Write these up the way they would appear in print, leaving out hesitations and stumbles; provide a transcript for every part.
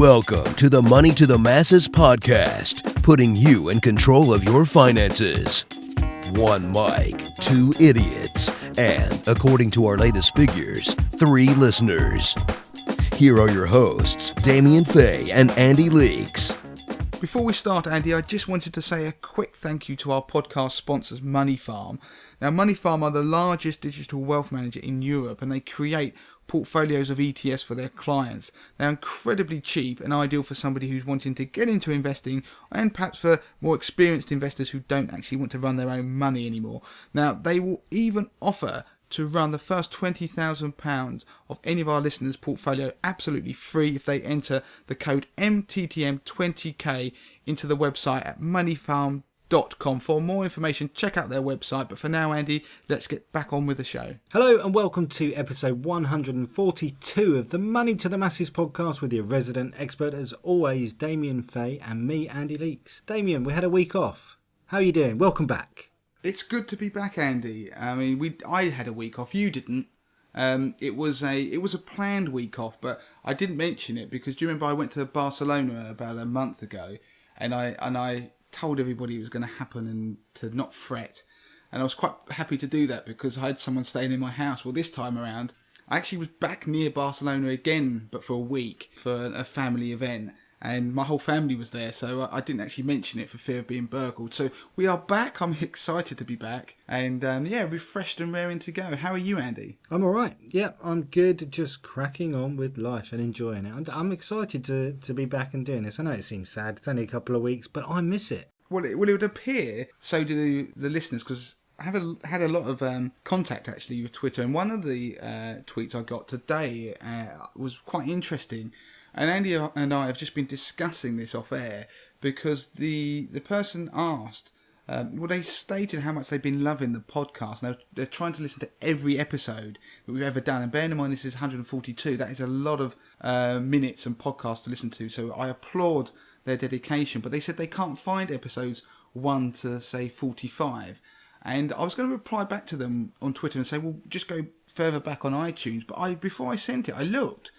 Welcome to the Money to the Masses podcast, putting you in control of your finances. One mic, two idiots, and, according to our latest figures, 3 listeners. Here are your hosts, Damien Fay and Andy Leaks. Before we start, Andy, I just wanted to say a quick thank you to our podcast sponsors, Money Farm. Now, Money Farm are the largest digital wealth manager in Europe, and they create portfolios of ETFs for their clients. They're incredibly cheap and ideal for somebody who's wanting to get into investing, and perhaps for more experienced investors who don't actually want to run their own money anymore. Now, they will even offer to run the first £20,000 of any of our listeners' portfolio absolutely free if they enter the code MTTM20K into the website at moneyfarm.com. For more information, check out their website. But for now, Andy, let's get back on with the show. Hello and welcome to episode 142 of the Money to the Masses podcast with your resident expert, as always, Damien Fay, and me, Andy Leaks. Damien, we had a week off. How are you doing? Welcome back. It's good to be back, Andy. I mean, I had a week off. You didn't. It was a planned week off, but I didn't mention it because do you remember I went to Barcelona about a month ago, and I told everybody it was going to happen and to not fret, and I was quite happy to do that because I had someone staying in my house. Well, this time around, I actually was back near Barcelona again, but for a week for a family event. And my whole family was there, so I didn't actually mention it for fear of being burgled. So we are back. I'm excited to be back. And refreshed and raring to go. How are you, Andy? I'm all right. Yeah, I'm good. Just cracking on with life and enjoying it. I'm excited to be back and doing this. I know it seems sad. It's only a couple of weeks, but I miss it. Well, it would appear, so do the listeners, because I had a lot of contact actually with Twitter. And one of the tweets I got today was quite interesting. And Andy and I have just been discussing this off air because the person asked, they stated how much they've been loving the podcast. And they're trying to listen to every episode that we've ever done. And bearing in mind this is 142, that is a lot of minutes and podcasts to listen to. So I applaud their dedication. But they said they can't find episodes 1 to, say, 45. And I was going to reply back to them on Twitter and say, well, just go further back on iTunes. But before I sent it, I looked.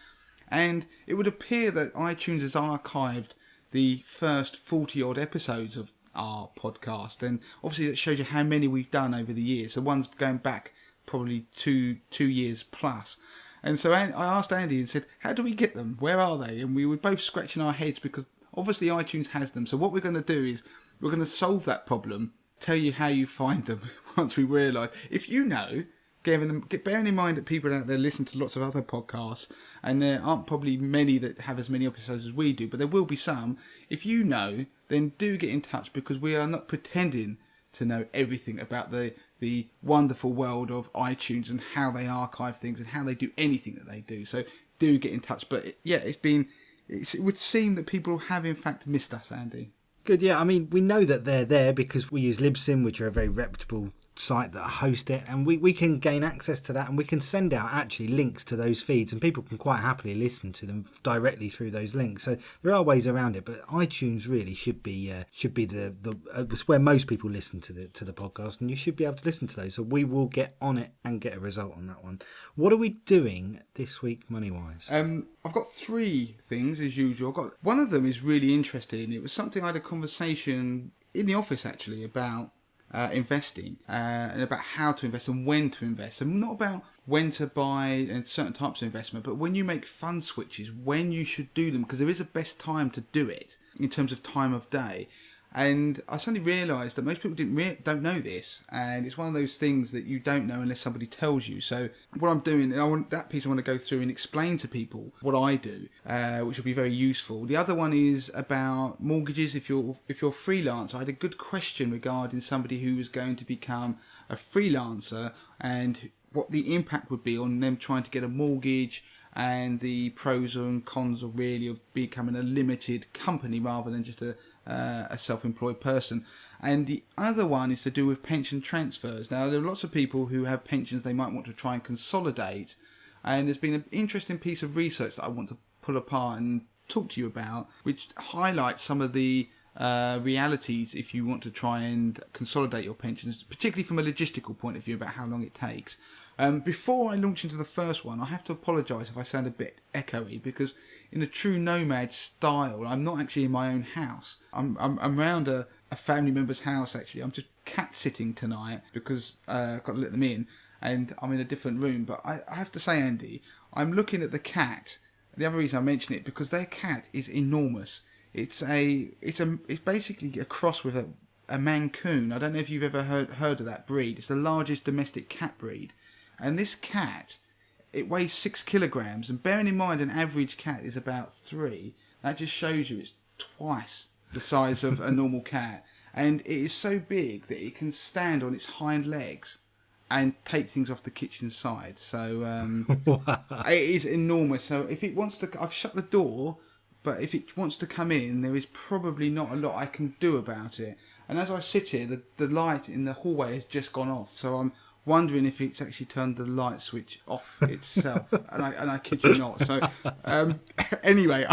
And it would appear that iTunes has archived the first 40-odd episodes of our podcast. And obviously that shows you how many we've done over the years. So one's going back probably two years plus. And so I asked Andy and said, how do we get them? Where are they? And we were both scratching our heads because obviously iTunes has them. So what we're going to do is we're going to solve that problem, tell you how you find them once we realise. If you know, bearing in mind that people out there listen to lots of other podcasts, and there aren't probably many that have as many episodes as we do, but there will be some. If you know, then do get in touch because we are not pretending to know everything about the wonderful world of iTunes and how they archive things and how they do anything that they do. So do get in touch. But it would seem that people have in fact missed us, Andy. Good, yeah. I mean, we know that they're there because we use Libsyn, which are a very reputable site that host it, and we can gain access to that, and we can send out actually links to those feeds, and people can quite happily listen to them directly through those links. So there are ways around it, but iTunes really should be the where most people listen to the podcast, and you should be able to listen to those. So we will get on it and get a result on that one. What are we doing this week, money wise? I've got 3 things as usual. One of them is really interesting. It was something I had a conversation in the office actually about. Investing and about how to invest and when to invest, and not about when to buy and certain types of investment, but when you make fund switches, when you should do them, because there is a best time to do it in terms of time of day. And I suddenly realised that most people don't know this, and it's one of those things that you don't know unless somebody tells you. So what I'm doing, I want to go through and explain to people what I do, which will be very useful. The other one is about mortgages. If you're freelance, I had a good question regarding somebody who was going to become a freelancer and what the impact would be on them trying to get a mortgage, and the pros and cons of becoming a limited company rather than just a self-employed person. And the other one is to do with pension transfers. Now, there are lots of people who have pensions they might want to try and consolidate, and there's been an interesting piece of research that I want to pull apart and talk to you about, which highlights some of the realities if you want to try and consolidate your pensions, particularly from a logistical point of view about how long it takes. Before I launch into the first one, I have to apologise if I sound a bit echoey, because in a true nomad style, I'm not actually in my own house. I'm around a family member's house, actually. I'm just cat sitting tonight because I've got to let them in, and I'm in a different room. But I have to say, Andy, I'm looking at the cat. The other reason I mention it, because their cat is enormous. It's basically a cross with a Mancoon. I don't know if you've ever heard of that breed. It's the largest domestic cat breed. And this cat, it weighs 6 kilograms. And bearing in mind an average cat is about 3, that just shows you it's twice the size of a normal cat. And it is so big that it can stand on its hind legs and take things off the kitchen side. So it is enormous. So if it wants to, I've shut the door, but if it wants to come in, there is probably not a lot I can do about it. And as I sit here, the light in the hallway has just gone off. So I'm wondering if it's actually turned the light switch off itself. and I kid you not. So anyway,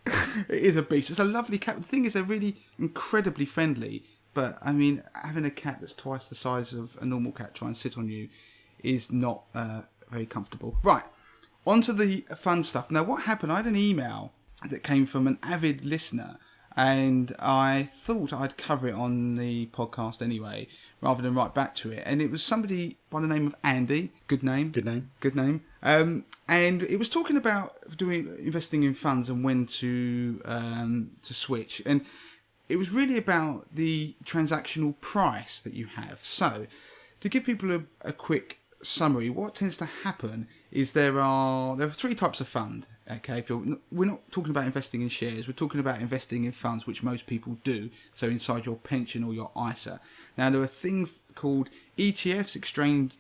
it is a beast. It's a lovely cat. The thing is, they're really incredibly friendly. But, I mean, having a cat that's twice the size of a normal cat try and sit on you is not very comfortable. Right, on to the fun stuff. Now, what happened, I had an email that came from an avid listener, and I thought I'd cover it on the podcast anyway, rather than write back to it. And it was somebody by the name of Andy. Good name. And it was talking about investing in funds and when to switch. And it was really about the transactional price that you have. So, to give people a quick summary, what tends to happen is there are 3 types of fund. Okay, we're not talking about investing in shares, we're talking about investing in funds, which most people do, so inside your pension or your ISA. Now, there are things called ETFs,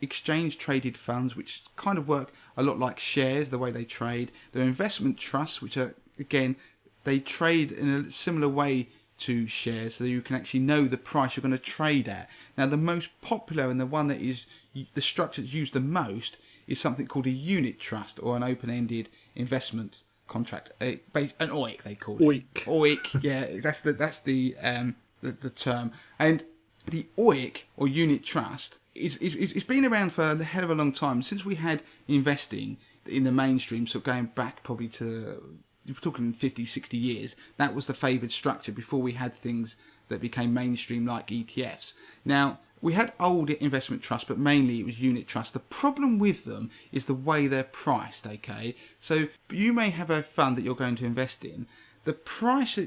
exchange traded funds, which kind of work a lot like shares, the way they trade. There are investment trusts, which are, again, they trade in a similar way to shares, so you can actually know the price you're going to trade at. Now, the most popular and the one that is the structure that's used the most is something called a unit trust, or an open-ended investment contract, an OIC they call it. OIC, yeah, that's the term. And the OIC, or unit trust, it's been around for a hell of a long time, since we had investing in the mainstream, so going back probably to, we're talking 50, 60 years, that was the favoured structure before we had things that became mainstream like ETFs. Now, we had old investment trusts, but mainly it was unit trusts. The problem with them is the way they're priced, okay? So you may have a fund that you're going to invest in. The price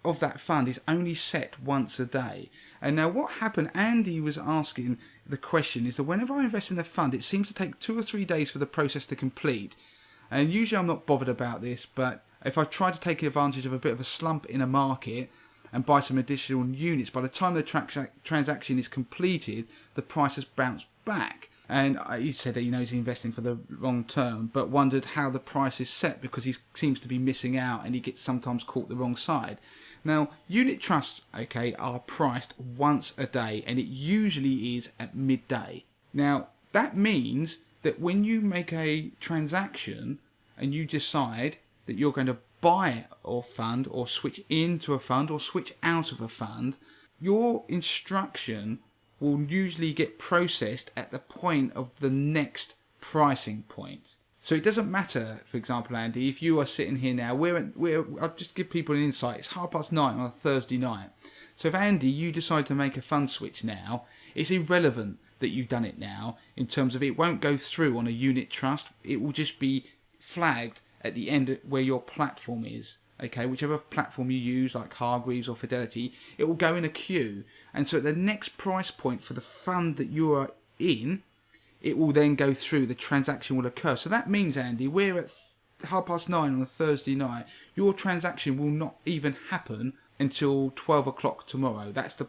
of that fund is only set once a day. And now what happened, Andy was asking the question, is that whenever I invest in a fund, it seems to take 2 or 3 days for the process to complete. And usually I'm not bothered about this, but if I've tried to take advantage of a bit of a slump in a market and buy some additional units, by the time the transaction is completed, the price has bounced back. And he said that he's investing for the long term, but wondered how the price is set, because he seems to be missing out and he gets sometimes caught the wrong side. Now, unit trusts, okay, are priced once a day, and it usually is at midday. Now, that means that when you make a transaction and you decide that you're going to buy a fund or switch into a fund or switch out of a fund, your instruction will usually get processed at the point of the next pricing point. So it doesn't matter, for example, Andy, if you are sitting here now, I'll just give people an insight, it's 9:30 on a Thursday night. So if, Andy, you decide to make a fund switch now, it's irrelevant that you've done it now, in terms of it won't go through on a unit trust, it will just be flagged at the end where your platform is, okay, whichever platform you use, like Hargreaves or Fidelity, it will go in a queue, and so at the next price point for the fund that you are in, it will then go through, the transaction will occur. So that means, Andy, we're at 9:30 on a Thursday night, your transaction will not even happen until 12 o'clock tomorrow. That's the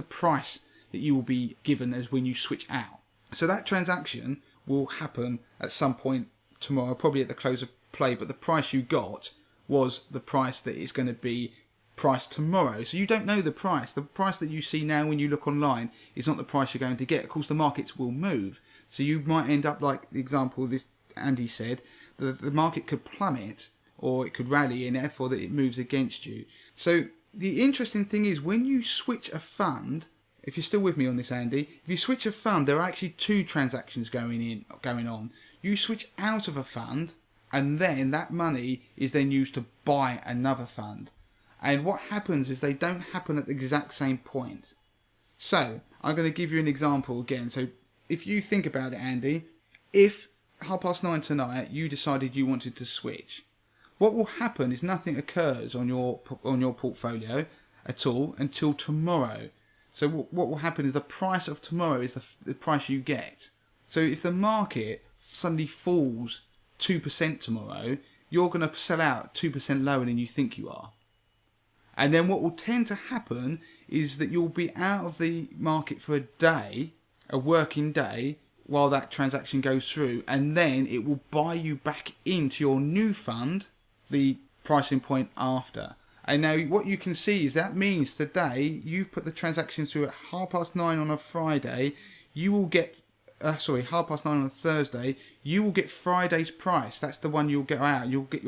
price that you will be given as when you switch out. So that transaction will happen at some point tomorrow, probably at the close of play, but the price you got was the price that is going to be priced tomorrow. So you don't know the price. The price that you see now when you look online is not the price you're going to get. Of course, the markets will move. So you might end up like the example this Andy said, the market could plummet or it could rally, and therefore that it moves against you. So the interesting thing is when you switch a fund, if you're still with me on this, Andy, if you switch a fund, there are actually two transactions going on. You switch out of a fund, and then that money is then used to buy another fund. And what happens is they don't happen at the exact same point. So, I'm going to give you an example again. So, if you think about it, Andy, if 9:30 tonight you decided you wanted to switch, what will happen is nothing occurs on your portfolio at all until tomorrow. So what will happen is the price of tomorrow is the price you get. So if the market suddenly falls 2% tomorrow, you're going to sell out 2% lower than you think you are. And then what will tend to happen is that you'll be out of the market for a day, a working day, while that transaction goes through, and then it will buy you back into your new fund the pricing point after. And now what you can see is that means today you've put the transaction through at 9:30 on a Friday, you will get 9:30 on a Thursday, you will get Friday's price. That's the one you'll get out. You'll get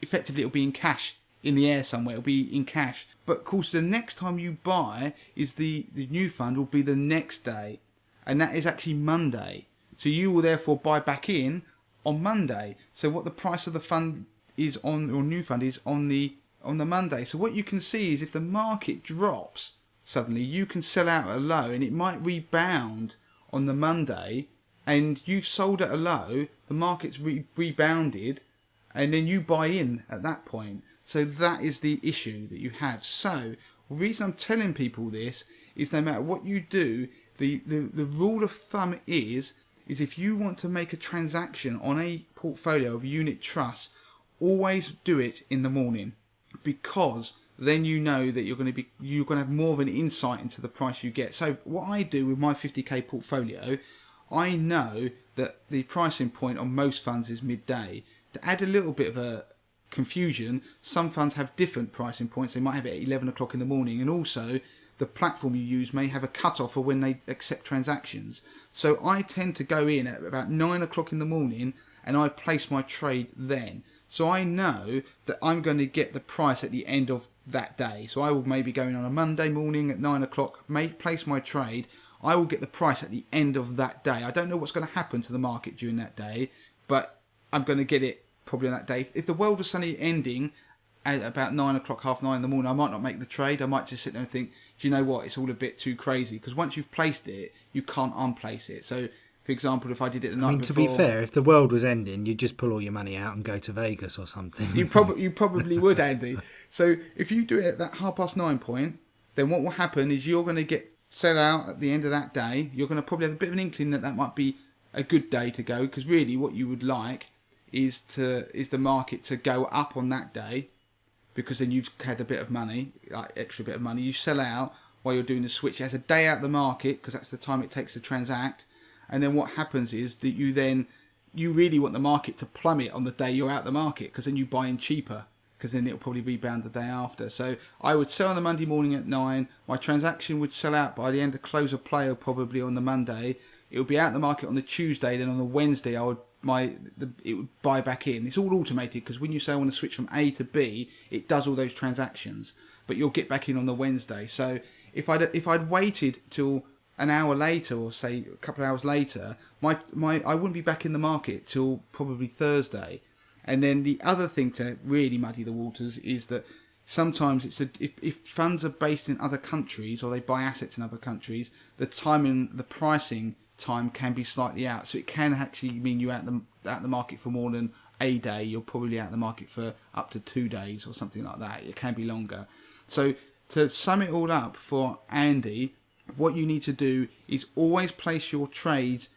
effectively it'll be in cash in the air somewhere. It'll be in cash. But of course the next time you buy is the new fund will be the next day. And that is actually Monday. So you will therefore buy back in on Monday. So what the price of the fund is on your new fund is on the Monday. So what you can see is if the market drops suddenly, you can sell out at a low and it might rebound on the Monday, and you've sold at a low, the market's rebounded, and then you buy in at that point. So that is the issue that you have. So the reason I'm telling people this is no matter what you do, the rule of thumb is if you want to make a transaction on a portfolio of unit trusts, always do it in the morning, because then you know that you're going to have more of an insight into the price you get. So what I do with my 50k portfolio, I know that the pricing point on most funds is midday. To add a little bit of a confusion, some funds have different pricing points. They might have it at 11 o'clock in the morning, and also the platform you use may have a cut-off for when they accept transactions. So I tend to go in at about 9 o'clock in the morning and I place my trade then. So I know that I'm going to get the price at the end of that day. So I will maybe go in on a Monday morning at 9 o'clock, place my trade. I will get the price at the end of that day. I don't know what's going to happen to the market during that day, but I'm going to get it probably on that day. If the world was suddenly ending at about 9 o'clock, 9:30 in the morning, I might not make the trade. I might just sit there and think, do you know what, it's all a bit too crazy. Because once you've placed it, you can't unplace it. So, for example, if I did it the night before... to be fair, if the world was ending, you'd just pull all your money out and go to Vegas or something. You probably would, Andy. So if you do it at that 9:30 point, then what will happen is you're going to get sell out at the end of that day. You're going to probably have a bit of an inkling that might be a good day to go, because really what you would like is the market to go up on that day, because then you've had a bit of money, like extra bit of money. You sell out while you're doing the switch. It has a day out of the market, because that's the time it takes to transact. And then what happens is that you really want the market to plummet on the day you're out the market, because then you buy in cheaper, because then it'll probably rebound the day after. So I would sell on the Monday morning at 9. My transaction would sell out by the end of close of play, or probably on the Monday. It would be out the market on the Tuesday. Then on the Wednesday, it would buy back in. It's all automated, because when you say I want to switch from A to B, it does all those transactions. But you'll get back in on the Wednesday. So if I'd waited till an hour later, or say a couple of hours later, I wouldn't be back in the market till probably Thursday. And then the other thing to really muddy the waters is that sometimes if funds are based in other countries, or they buy assets in other countries, the timing, the pricing time can be slightly out. So it can actually mean you're out the market for more than a day. You're probably out the market for up to 2 days or something like that. It can be longer. So to sum it all up for Andy, what you need to do is always place your trades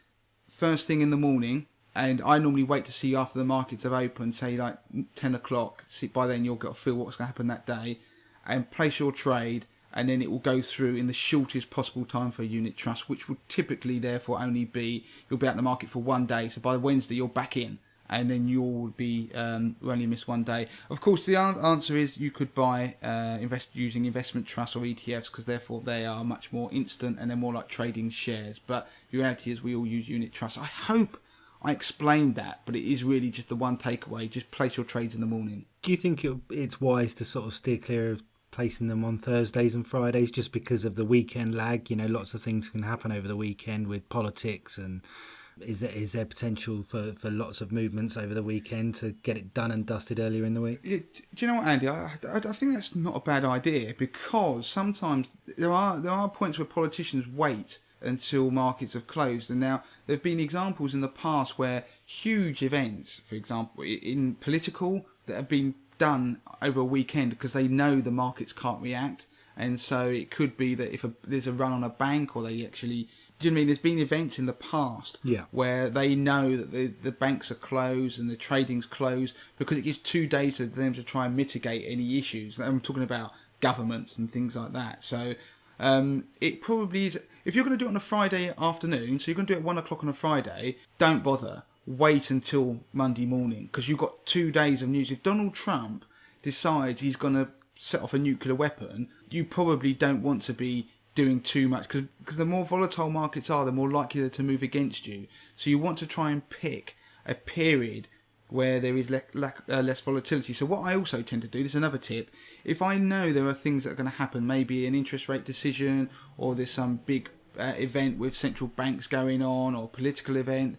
first thing in the morning. And I normally wait to see after the markets have opened, say like 10 o'clock. See, by then you'll get a feel what's going to happen that day, and place your trade, and then it will go through in the shortest possible time for a unit trust, which will typically therefore only be, you'll be out the market for 1 day. So by Wednesday you're back in, and then you'll be only miss 1 day. Of course, the answer is you could buy using investment trusts or ETFs, because therefore they are much more instant and they're more like trading shares. But the reality is we all use unit trusts. I hope I explained that, but it is really just the one takeaway. Just place your trades in the morning. Do you think it's wise to sort of steer clear of placing them on Thursdays and Fridays just because of the weekend lag. Lots of things can happen over the weekend with politics, and is there potential for lots of movements over the weekend to get it done and dusted earlier in the week? Do you know what, Andy? I think that's not a bad idea, because sometimes there are points where politicians wait until markets have closed. And now there have been examples in the past where huge events, for example, in political, that have been done over a weekend because they know the markets can't react. And so it could be that if there's a run on a bank, or they actually... Do you know what I mean? There's been events in the past where they know that the banks are closed and the trading's closed because it gives 2 days for them to try and mitigate any issues. I'm talking about governments and things like that. So it probably is... If you're going to do it on a Friday afternoon, so you're going to do it at 1 o'clock on a Friday, don't bother. Wait until Monday morning, because you've got 2 days of news. If Donald Trump decides he's going to set off a nuclear weapon, you probably don't want to be doing too much, because the more volatile markets are, the more likely they're to move against you. So you want to try and pick a period where there is less volatility. So what I also tend to do, this is another tip, if I know there are things that are going to happen, maybe an interest rate decision, or there's some big event with central banks going on, or political event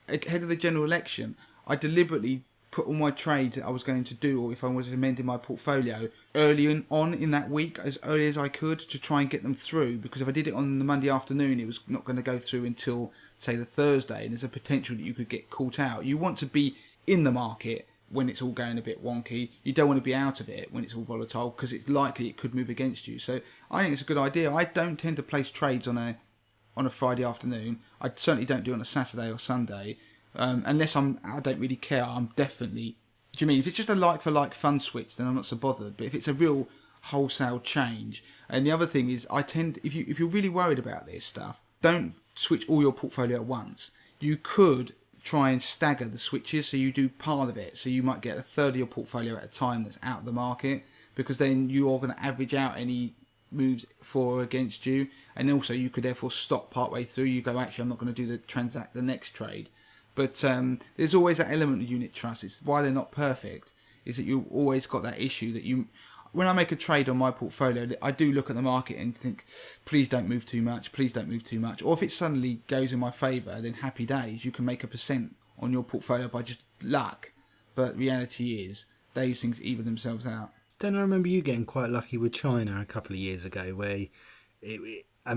ahead of the general election, I deliberately put all my trades that I was going to do, or if I was amending my portfolio, early on in that week, as early as I could, to try and get them through. Because if I did it on the Monday afternoon, it was not going to go through until, say, the Thursday, and there's a potential that you could get caught out. You want to be in the market when it's all going a bit wonky. You don't want to be out of it when it's all volatile, because it's likely it could move against you. So I think it's a good idea. I don't tend to place trades on a Friday afternoon. I certainly don't do it on a Saturday or Sunday. Unless I don't really care. I'm definitely... Do you mean if it's just a like-for-like fund switch, then I'm not so bothered. But if it's a real wholesale change... And the other thing is, I tend... If you're really worried about this stuff, don't switch all your portfolio at once. You could try and stagger the switches, so you do part of it. So you might get a third of your portfolio at a time that's out of the market, because then you are going to average out any moves for or against you. And also you could therefore stop partway through. You go, actually, I'm not going to do the next trade. But there's always that element of unit trust. It's why they're not perfect, is that you've always got that issue that you... When I make a trade on my portfolio, I do look at the market and think, please don't move too much, please don't move too much. Or if it suddenly goes in my favour, then happy days. You can make 1% on your portfolio by just luck. But reality is, those things even themselves out. Don't I remember you getting quite lucky with China a couple of years ago, where...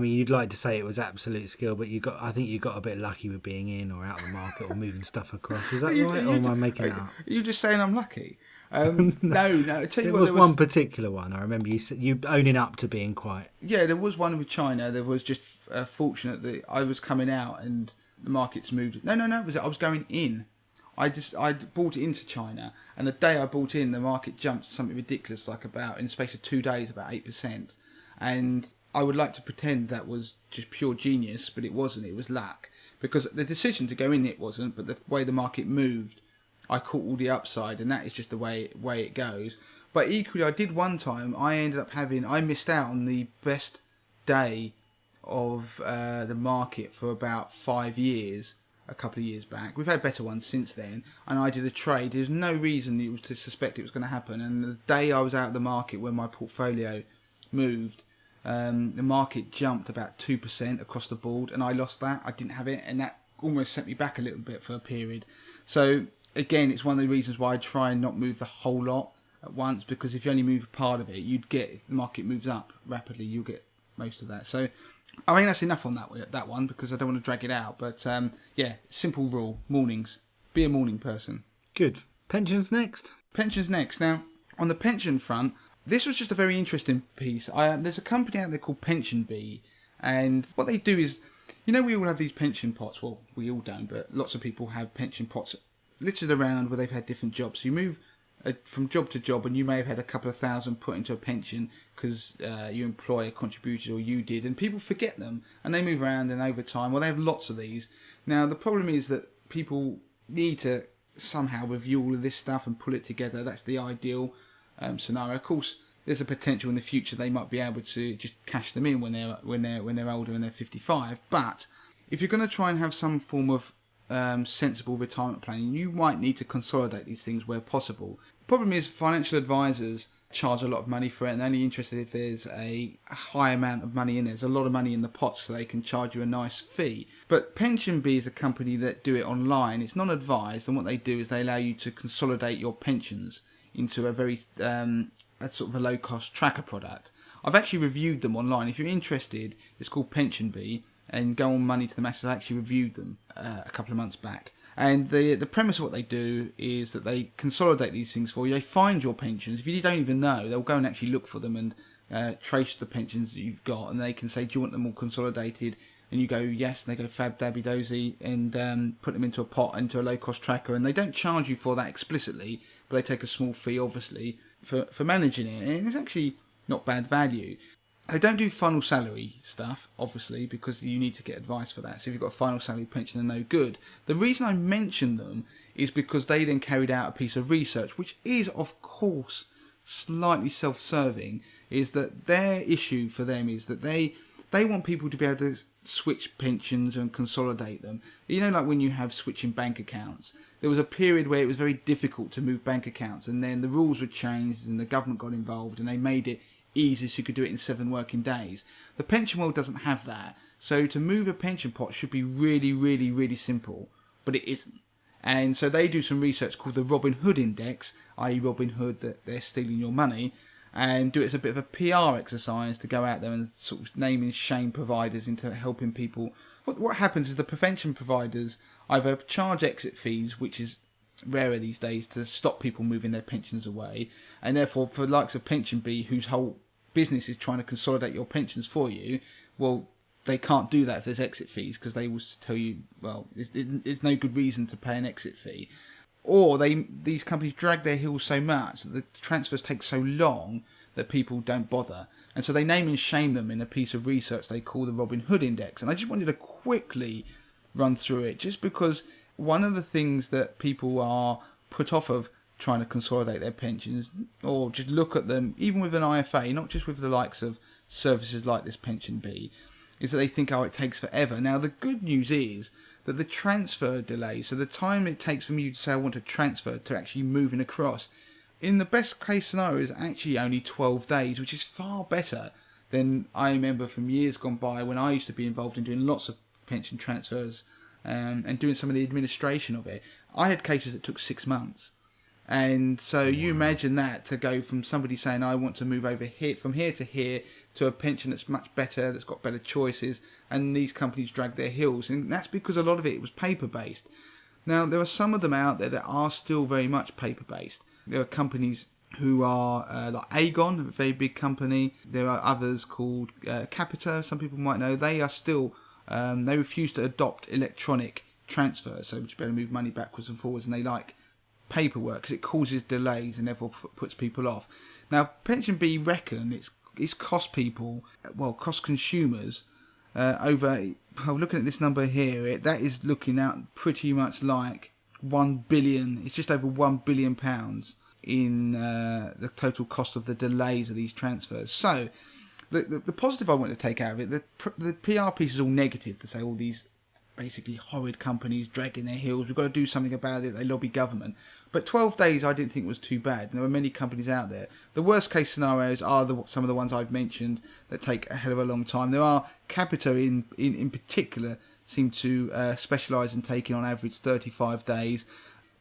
you'd like to say it was absolute skill, but I think you got a bit lucky with being in or out of the market or moving stuff across. Is that right, or am I making it up? Are you just saying I'm lucky? No. I tell you there what, was one particular one. I remember you owning up to being quite... Yeah, there was one with China. There was just fortunate that I was coming out and the markets moved. No. I was going in. I bought it into China, and the day I bought in, the market jumped to something ridiculous, like in the space of 2 days, about 8%. And I would like to pretend that was just pure genius, but it wasn't. It was luck. Because the decision to go in, it wasn't, but the way the market moved, I caught all the upside, and that is just the way it goes. But equally, I did one time, I missed out on the best day of the market for about 5 years, a couple of years back. We've had better ones since then, and I did a trade. There's no reason to suspect it was going to happen, and the day I was out of the market when my portfolio moved, the market jumped about 2% across the board, and I lost that. I didn't have it, and that almost sent me back a little bit for a period. So again, it's one of the reasons why I try and not move the whole lot at once, because if you only move part of it, if the market moves up rapidly, you'll get most of that. So I think that's enough on that one, because I don't want to drag it out. But simple rule: mornings. Be a morning person. Good. Pensions next. Now, on the pension front, this was just a very interesting piece. There's a company out there called Pension Bee, and what they do is, we all have these pension pots. Well, we all don't, but lots of people have pension pots littered around where they've had different jobs. So you move from job to job, and you may have had a couple of thousand put into a pension because your employer contributed or you did, and people forget them, and they move around, and over time, they have lots of these. Now, the problem is that people need to somehow review all of this stuff and pull it together. That's the ideal scenario. Of course, there's a potential in the future they might be able to just cash them in when they're older and they're 55. But if you're going to try and have some form of sensible retirement planning, you might need to consolidate these things where possible. The problem is financial advisors charge a lot of money for it, and they're only interested if there's a high amount of money in there. There's a lot of money in the pot, so they can charge you a nice fee. But PensionBee is a company that do it online. It's non-advised, and what they do is they allow you to consolidate your pensions into a very a sort of a low-cost tracker product. I've actually reviewed them online. If you're interested, it's called PensionBee, and go on Money to the Masses. I actually reviewed them a couple of months back. And the premise of what they do is that they consolidate these things for you. They find your pensions. If you don't even know, they'll go and actually look for them and trace the pensions that you've got. And they can say, do you want them all consolidated? And you go, yes. And they go fab dabby dozy and put them into a pot, into a low-cost tracker. And they don't charge you for that explicitly, but they take a small fee, obviously, for managing it. And it's actually not bad value. They don't do final salary stuff, obviously, because you need to get advice for that. So if you've got a final salary pension, they're no good. The reason I mention them is because they then carried out a piece of research, which is, of course, slightly self-serving, is that their issue for them is that they want people to be able to switch pensions and consolidate them. You know, like when you have switching bank accounts. There was a period where it was very difficult to move bank accounts, and then the rules were changed and the government got involved and they made it easy so you could do it in 7 working days. The pension world doesn't have that. So to move a pension pot should be really, really, really simple, but it isn't. And so they do some research called the Robin Hood Index, i.e. Robin Hood, that they're stealing your money, and do it as a bit of a PR exercise to go out there and sort of name and shame providers into helping people. What happens is the prevention providers either charge exit fees, which is rarer these days, to stop people moving their pensions away, and therefore for the likes of PensionBee, whose whole business is trying to consolidate your pensions for you, well, they can't do that if there's exit fees, because they will tell you, well, it's no good reason to pay an exit fee. Or these companies drag their heels so much that the transfers take so long that people don't bother. And so they name and shame them in a piece of research they call the Robin Hood Index. And I just wanted to quickly run through it, just because one of the things that people are put off of trying to consolidate their pensions, or just look at them, even with an IFA, not just with the likes of services like this PensionBee, is that they think, oh, it takes forever. Now, the good news is that the transfer delay, so the time it takes from you to say, I want to transfer, to actually moving across, in the best case scenario is actually only 12 days, which is far better than I remember from years gone by when I used to be involved in doing lots of pension transfers and doing some of the administration of it. I had cases that took 6 months. And so you imagine that, to go from somebody saying, I want to move over here, from here to a pension that's much better, that's got better choices, and these companies drag their heels. And that's because a lot of it was paper-based. Now, there are some of them out there that are still very much paper-based. There are companies who are like Aegon, a very big company. There are others called Capita, some people might know. They are still, they refuse to adopt electronic transfer, so you better move money backwards and forwards, and they like paperwork because it causes delays and therefore puts people off. Now, PensionBee reckon it's cost people, well, cost consumers over, well, looking at this number here, that is looking out pretty much like 1 billion, it's just over £1 billion in the total cost of the delays of these transfers. So the positive I want to take out of it, the PR piece is all negative, to say all these basically horrid companies dragging their heels, we've got to do something about it, they lobby government. But 12 days I didn't think was too bad. There are many companies out there. The worst case scenarios are some of the ones I've mentioned that take a hell of a long time. There are Capita in particular seem to specialise in taking on average 35 days.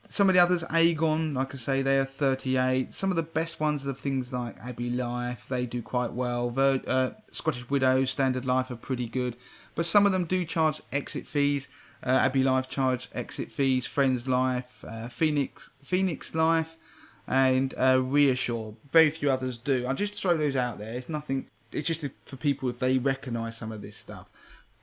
Some of the others, Aegon, like I say, they are 38. Some of the best ones are things like Abbey Life, they do quite well. Scottish Widows, Standard Life are pretty good. But some of them do charge exit fees. Abbey Life charge exit fees, Friends Life, Phoenix Life, and Reassure. Very few others do. I'll just throw those out there. It's nothing. It's just for people if they recognise some of this stuff.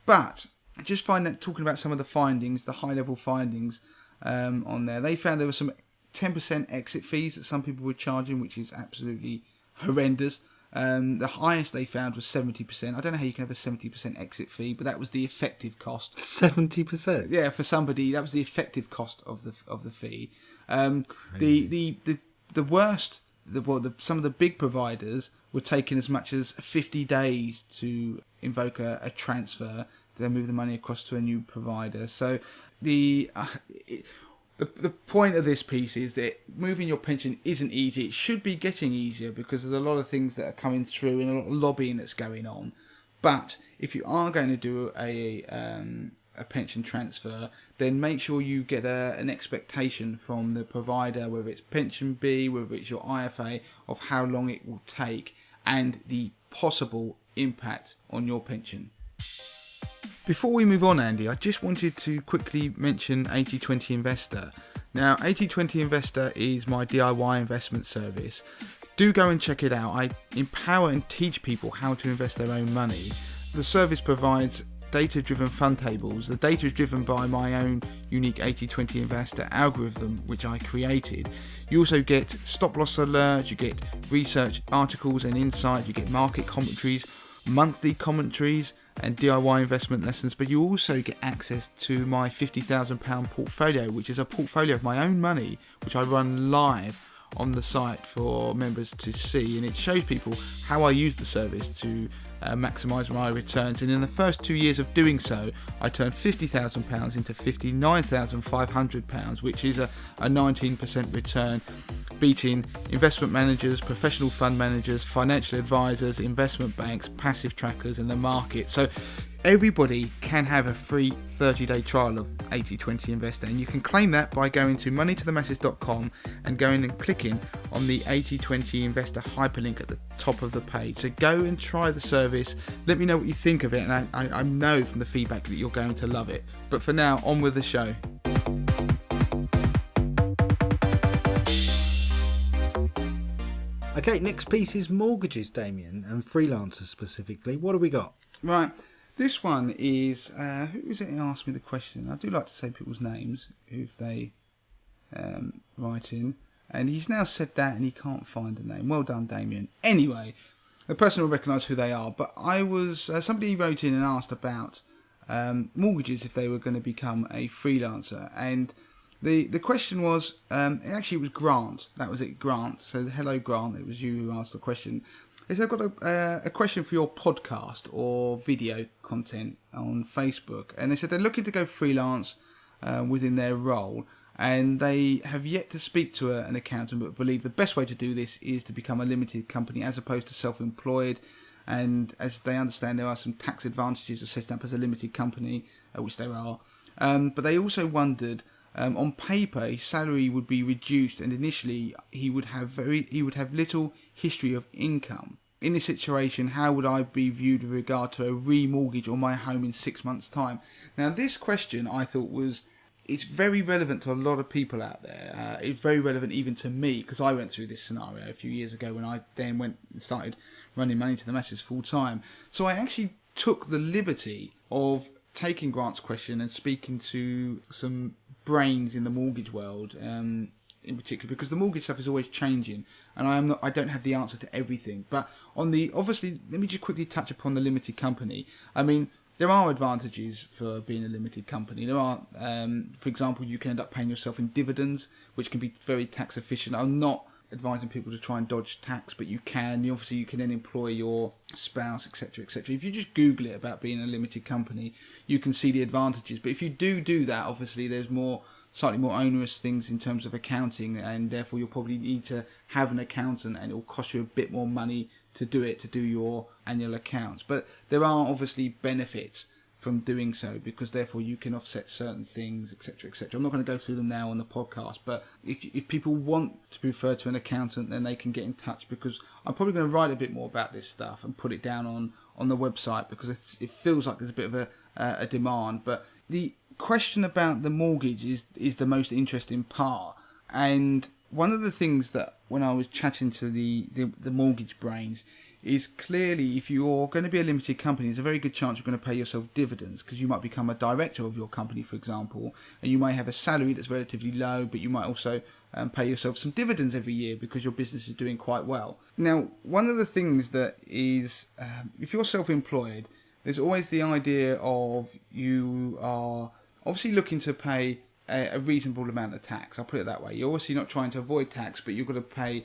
But I just find that talking about some of the findings, the high-level findings on there, they found there were some 10% exit fees that some people were charging, which is absolutely horrendous. The highest they found was 70%. I don't know how you can have a 70% exit fee, but that was the effective cost. 70%? Yeah, for somebody, that was the effective cost of the fee. The worst, some of the big providers were taking as much as 50 days to invoke a transfer, to move the money across to a new provider. So the point of this piece is that moving your pension isn't easy. It should be getting easier because there's a lot of things that are coming through and a lot of lobbying that's going on. But if you are going to do a pension transfer, then make sure you get an expectation from the provider, whether it's Pension B, whether it's your IFA, of how long it will take and the possible impact on your pension. Before we move on, Andy, I just wanted to quickly mention 80/20 Investor. Now, 80/20 Investor is my DIY investment service. Do go and check it out. I empower and teach people how to invest their own money. The service provides data-driven fund tables. The data is driven by my own unique 80/20 Investor algorithm, which I created. You also get stop-loss alerts, you get research articles and insight, you get market commentaries, monthly commentaries, and DIY investment lessons, but you also get access to my £50,000 portfolio, which is a portfolio of my own money, which I run live on the site for members to see, and it shows people how I use the service to maximise my returns. And in the first 2 years of doing so, I turned £50,000 into £59,500, which is a 19% return, beating investment managers, professional fund managers, financial advisors, investment banks, passive trackers and the market. So everybody can have a free 30-day trial of 80/20 Investor, and you can claim that by going to moneytothemasses.com and going and clicking on the 80/20 Investor hyperlink at the top of the page. So go and try the service. Let me know what you think of it, and I know from the feedback that you're going to love it. But for now, on with the show. Okay, next piece is mortgages, Damien, and freelancers specifically. What have we got? Right. This one is, who was it who asked me the question? I do like to say people's names, if they write in. And he's now said that and he can't find the name. Well done, Damien. Anyway, the person will recognise who they are. But I was, somebody wrote in and asked about mortgages if they were going to become a freelancer. And the question was, actually it was Grant. That was it, Grant. So hello, Grant. It was you who asked the question. Is I've got a question for your podcast or video content on Facebook, and they said they're looking to go freelance within their role, and they have yet to speak to an accountant, but believe the best way to do this is to become a limited company as opposed to self-employed. And as they understand, there are some tax advantages of setting up as a limited company, which there are. But they also wondered, on paper, his salary would be reduced, and initially he would have little history of income. In this situation, how would I be viewed with regard to a remortgage on my home in 6 months' time? Now, this question I thought it's very relevant to a lot of people out there. It's very relevant even to me, because I went through this scenario a few years ago when I then went and started running Money to the Masses full time. So I actually took the liberty of taking Grant's question and speaking to some brains in the mortgage world, in particular, because the mortgage stuff is always changing, and I don't have the answer to everything. But obviously, let me just quickly touch upon the limited company. I mean, there are advantages for being a limited company. There are, for example, you can end up paying yourself in dividends, which can be very tax efficient. I'm not advising people to try and dodge tax, but you can. Obviously, you can then employ your spouse, etc., etc. If you just Google it about being a limited company, you can see the advantages. But if you do that, obviously, there's slightly more onerous things in terms of accounting, and therefore you'll probably need to have an accountant, and it will cost you a bit more money to do your annual accounts. But there are obviously benefits from doing so, because therefore you can offset certain things, etc., etc. I'm not going to go through them now on the podcast, but if people want to be referred to an accountant, then they can get in touch, because I'm probably going to write a bit more about this stuff and put it down on the website, because it feels like there's a bit of a demand. But the question about the mortgage is the most interesting part, and one of the things that when I was chatting to the mortgage brains is, clearly if you're going to be a limited company, there's a very good chance you're going to pay yourself dividends, because you might become a director of your company, for example, and you may have a salary that's relatively low, but you might also pay yourself some dividends every year because your business is doing quite well. Now, one of the things that is, if you're self-employed, there's always the idea of you are obviously looking to pay a reasonable amount of tax. I'll put it that way. You're obviously not trying to avoid tax, but you've got to pay.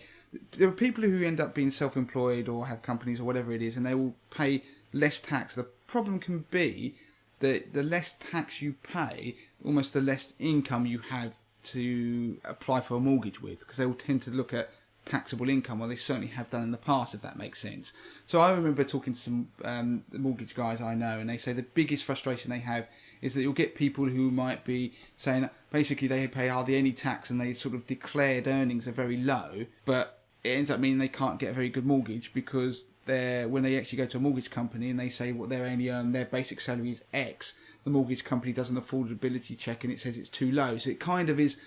There are people who end up being self-employed or have companies or whatever it is, and they will pay less tax. The problem can be that the less tax you pay, almost the less income you have to apply for a mortgage with, because they will tend to look at taxable income, or they certainly have done in the past, if that makes sense. So I remember talking to some the mortgage guys I know, and they say the biggest frustration they have is that you'll get people who might be saying that basically they pay hardly any tax and they sort of declared earnings are very low, but it ends up meaning they can't get a very good mortgage because when they actually go to a mortgage company and they say what they only earn, their basic salary is X, the mortgage company does an affordability check and it says it's too low. So it kind of is,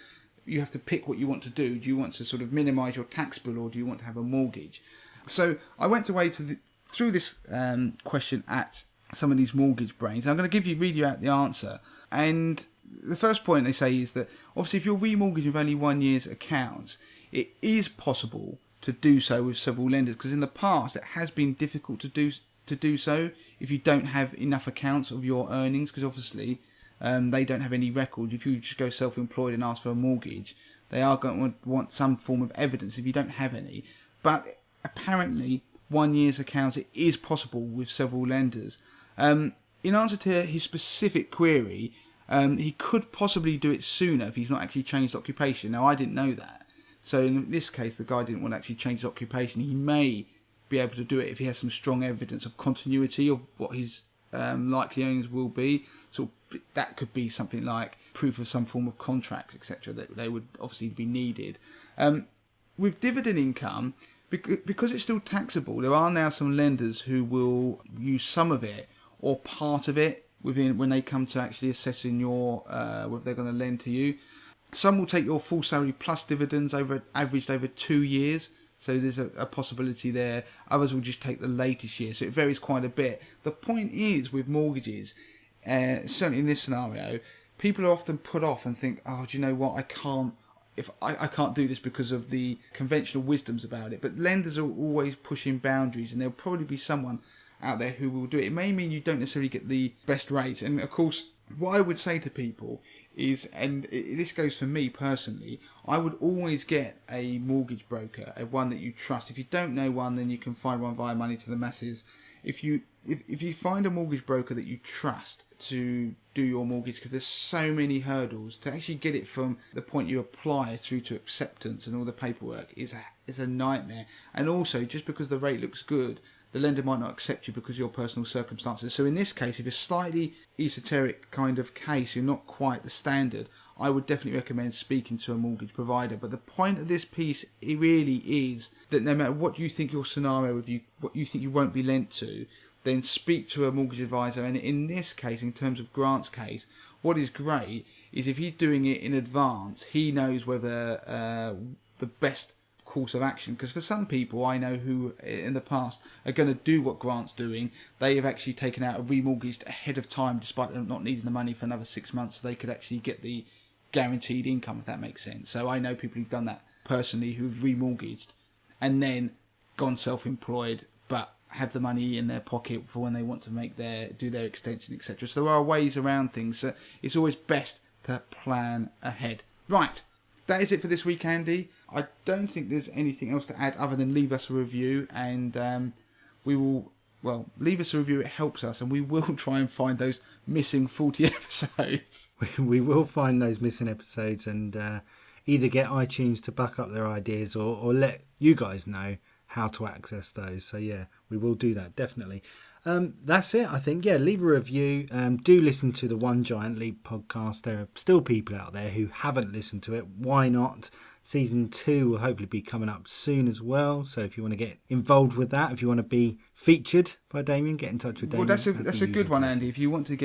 you have to pick what you want to do. Do you want to sort of minimise your tax bill, or do you want to have a mortgage? So I went away through this question at some of these mortgage brains. I'm going to read you out the answer. And the first point they say is that obviously if you're remortgaging with only 1 year's accounts, it is possible to do so with several lenders, because in the past it has been difficult to do so if you don't have enough accounts of your earnings, because obviously they don't have any record. If you just go self-employed and ask for a mortgage, they are going to want some form of evidence if you don't have any. But apparently 1 year's accounts, it is possible with several lenders. In answer to his specific query, he could possibly do it sooner if he's not actually changed occupation. Now, I didn't know that. So in this case, the guy didn't want to actually change his occupation. He may be able to do it if he has some strong evidence of continuity of what his likely earnings will be. So that could be something like proof of some form of contracts, etc., that they would obviously be needed. With dividend income, because it's still taxable, there are now some lenders who will use some of it or part of it when they come to actually assessing your whether they're going to lend to you. Some will take your full salary plus dividends averaged over 2 years. So there's a possibility there. Others will just take the latest year. So it varies quite a bit. The point is with mortgages, certainly in this scenario, people are often put off and think, oh, do you know what? I can't do this because of the conventional wisdoms about it. But lenders are always pushing boundaries, and there'll probably be someone out there who will do it. It may mean you don't necessarily get the best rates. And of course, what I would say to people is, and this goes for me personally, I would always get a mortgage broker, one that you trust. If you don't know one, then you can find one via Money to the Masses. If you find a mortgage broker that you trust to do your mortgage, because there's so many hurdles to actually get it from the point you apply through to acceptance and all the paperwork is a nightmare. And also, just because the rate looks good, the lender might not accept you because of your personal circumstances. So in this case, if it's a slightly esoteric kind of case, you're not quite the standard, I would definitely recommend speaking to a mortgage provider. But the point of this piece, it really is that no matter what you think your scenario with you, what you think you won't be lent to, then speak to a mortgage advisor. And in this case, in terms of Grant's case, what is great is if he's doing it in advance, he knows whether the best course of action, because for some people I know who in the past are going to do what Grant's doing, they have actually taken out a remortgaged ahead of time despite them not needing the money for another 6 months, so they could actually get the guaranteed income, if that makes sense. So I know people who've done that personally, who've remortgaged and then gone self-employed but have the money in their pocket for when they want to do their extension, etc. So there are ways around things. So it's always best to plan ahead. Right, that is it for this week, Andy. I don't think there's anything else to add other than leave us a review, and we will, leave us a review. It helps us, and we will try and find those missing 40 episodes. We will find those missing episodes and either get iTunes to back up their ideas or let you guys know how to access those. So yeah, we will do that, definitely. That's it, I think. Yeah, leave a review. Do listen to the One Giant Leap podcast. There are still people out there who haven't listened to it. Why not? Season 2 will hopefully be coming up soon as well. So if you want to get involved with that, if you want to be featured by Damien, get in touch with Damien. Well, that's a good one, Andy. If you want to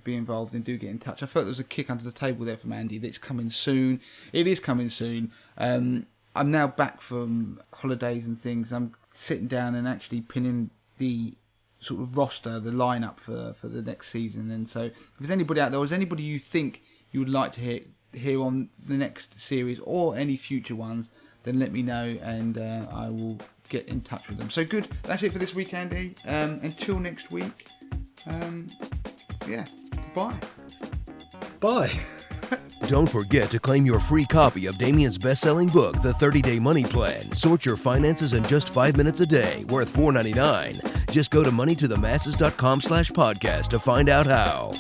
be involved, then do get in touch. I felt there was a kick under the table there from Andy that's coming soon. It is coming soon. I'm now back from holidays and things. I'm sitting down and actually pinning the sort of roster, the lineup for the next season. And so if there's anybody out there, or is anybody you think you would like to hear on the next series or any future ones, then let me know and I will get in touch with them. So good, that's it for this week, Andy. Until next week, goodbye. Bye. Don't forget to claim your free copy of Damien's best-selling book, The 30-Day Money Plan. Sort your finances in just 5 minutes a day, worth $4.99. Just go to moneytothemasses.com/podcast to find out how.